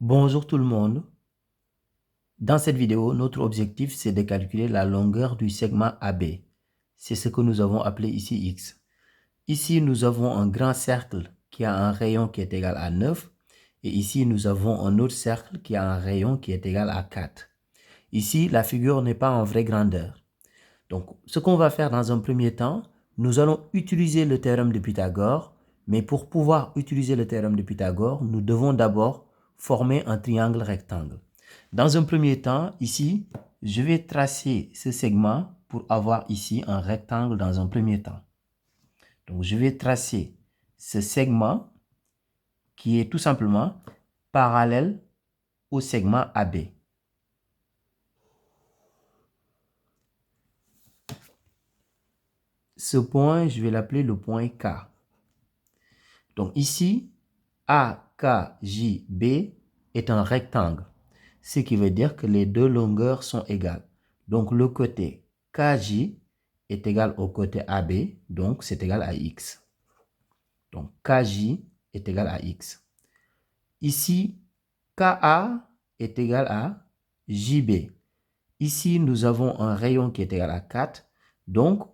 Bonjour tout le monde. Dans cette vidéo, notre objectif c'est de calculer la longueur du segment AB. C'est ce que nous avons appelé ici X. Ici, nous avons un grand cercle qui a un rayon qui est égal à 9. Et ici, nous avons un autre cercle qui a un rayon qui est égal à 4. Ici, la figure n'est pas en vraie grandeur. Donc, ce qu'on va faire dans un premier temps, nous allons utiliser le théorème de Pythagore. Mais pour pouvoir utiliser le théorème de Pythagore, nous devons d'abord former un triangle rectangle. Dans un premier temps, ici, je vais tracer ce segment pour avoir ici un rectangle dans un premier temps. Donc, je vais tracer ce segment qui est tout simplement parallèle au segment AB. Ce point, je vais l'appeler le point K. Donc ici, AKJB est un rectangle, ce qui veut dire que les deux longueurs sont égales. Donc le côté KJ est égal au côté AB, donc c'est égal à X. Donc KJ est égal à X. Ici, KA est égal à JB. Ici, nous avons un rayon qui est égal à 4, donc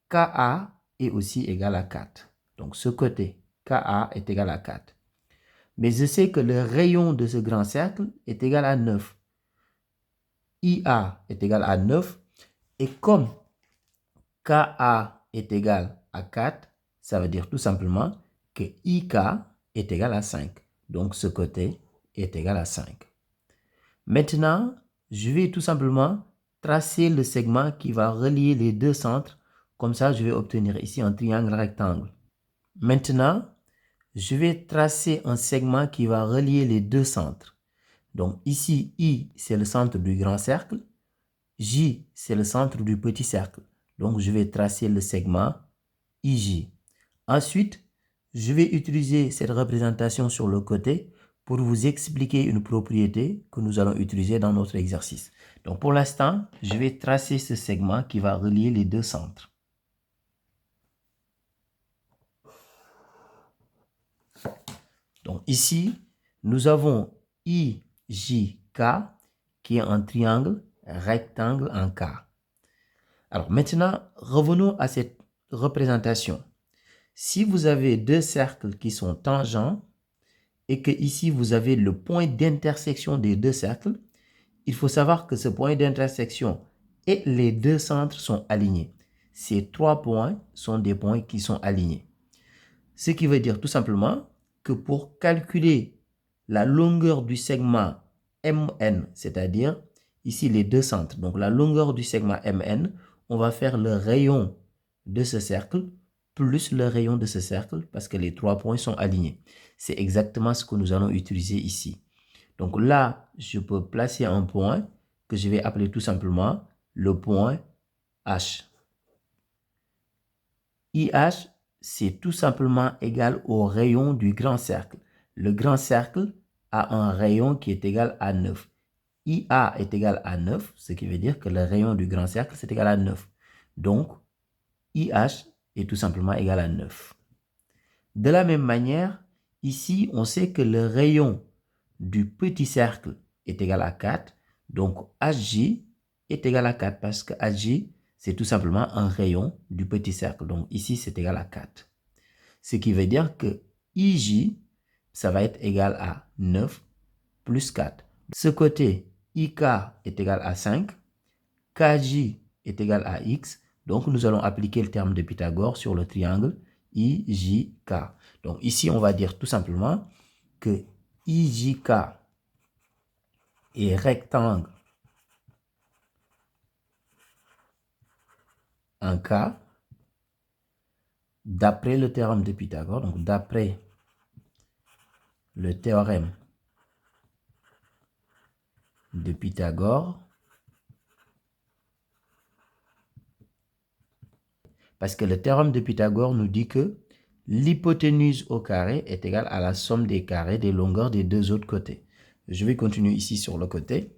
KA est aussi égal à 4. Donc ce côté KA est égal à 4. Mais je sais que le rayon de ce grand cercle est égal à 9. IA est égal à 9. Et comme KA est égal à 4, ça veut dire tout simplement que IK est égal à 5. Donc ce côté est égal à 5. Maintenant, je vais tout simplement tracer le segment qui va relier les deux centres. Comme ça, je vais obtenir ici un triangle rectangle. Maintenant, je vais tracer un segment qui va relier les deux centres. Donc ici, I, c'est le centre du grand cercle. J, c'est le centre du petit cercle. Donc, je vais tracer le segment IJ. Ensuite, je vais utiliser cette représentation sur le côté pour vous expliquer une propriété que nous allons utiliser dans notre exercice. Donc, pour l'instant, je vais tracer ce segment qui va relier les deux centres. Donc, ici, nous avons IJK qui est un triangle rectangle en K. Alors, maintenant, revenons à cette représentation. Si vous avez deux cercles qui sont tangents et que ici vous avez le point d'intersection des deux cercles, il faut savoir que ce point d'intersection et les deux centres sont alignés. Ces trois points sont des points qui sont alignés. Ce qui veut dire tout simplement que pour calculer la longueur du segment MN, c'est-à-dire ici les deux centres, donc la longueur du segment MN, on va faire le rayon de ce cercle plus le rayon de ce cercle parce que les trois points sont alignés. C'est exactement ce que nous allons utiliser ici. Donc là, je peux placer un point que je vais appeler tout simplement le point H. IH, c'est tout simplement égal au rayon du grand cercle. Le grand cercle a un rayon qui est égal à 9. IA est égal à 9, ce qui veut dire que le rayon du grand cercle, c'est égal à 9. Donc, IH est tout simplement égal à 9. De la même manière, ici, on sait que le rayon du petit cercle est égal à 4. Donc, HJ est égal à 4 parce que HJ, c'est tout simplement un rayon du petit cercle. Donc, ici, c'est égal à 4. Ce qui veut dire que IJ, ça va être égal à 9 plus 4. De ce côté, IK est égal à 5. KJ est égal à X. Donc, nous allons appliquer le terme de Pythagore sur le triangle IJK. Donc, ici, on va dire tout simplement que IJK est rectangle en K d'après le théorème de Pythagore. Donc, d'après le théorème de Pythagore, parce que le théorème de Pythagore nous dit que l'hypoténuse au carré est égale à la somme des carrés des longueurs des deux autres côtés. Je vais continuer ici sur le côté.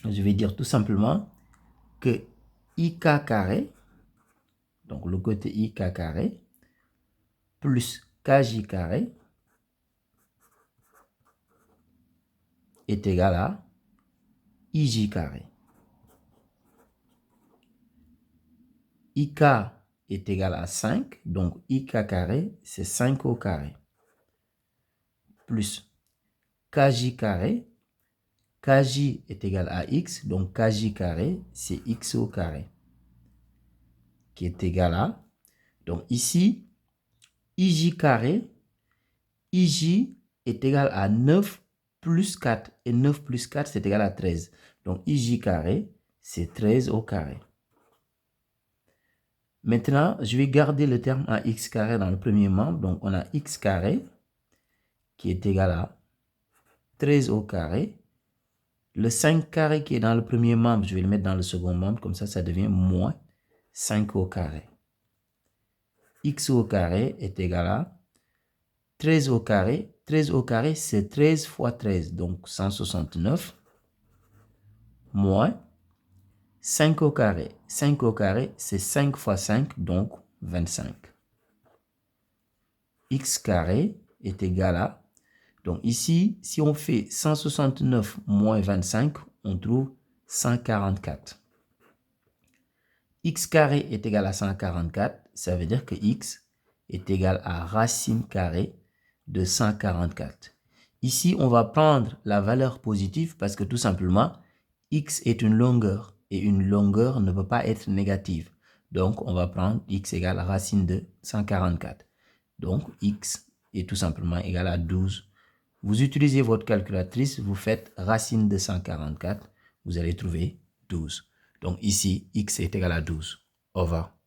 Je vais dire tout simplement que IK carré, donc le côté IK carré, plus KJ carré, est égal à ij carré. Ik est égal à 5, donc ik carré, c'est 5 au carré. Plus kj carré, kj est égal à x, donc kj carré, c'est x au carré, qui est égal à, donc ici, ij carré, ij est égal à 9 plus 4, et 9 plus 4, c'est égal à 13. Donc ij carré, c'est 13 au carré. Maintenant, je vais garder le terme à x carré dans le premier membre, donc on a x carré, qui est égal à 13 au carré. Le 5 carré qui est dans le premier membre, je vais le mettre dans le second membre, comme ça devient moins 5 au carré. X au carré est égal à 13 au carré. 13 au carré, c'est 13 fois 13, donc 169, moins 5 au carré. 5 au carré, c'est 5 fois 5, donc 25. X carré est égal à, donc ici, si on fait 169 moins 25, on trouve 144. X carré est égal à 144, ça veut dire que x est égal à racine carrée de 144. Ici, on va prendre la valeur positive parce que tout simplement, x est une longueur et une longueur ne peut pas être négative. Donc, on va prendre x égale racine de 144. Donc, x est tout simplement égal à 12. Vous utilisez votre calculatrice, vous faites racine de 144, vous allez trouver 12. Donc ici, x est égal à 12. Au revoir.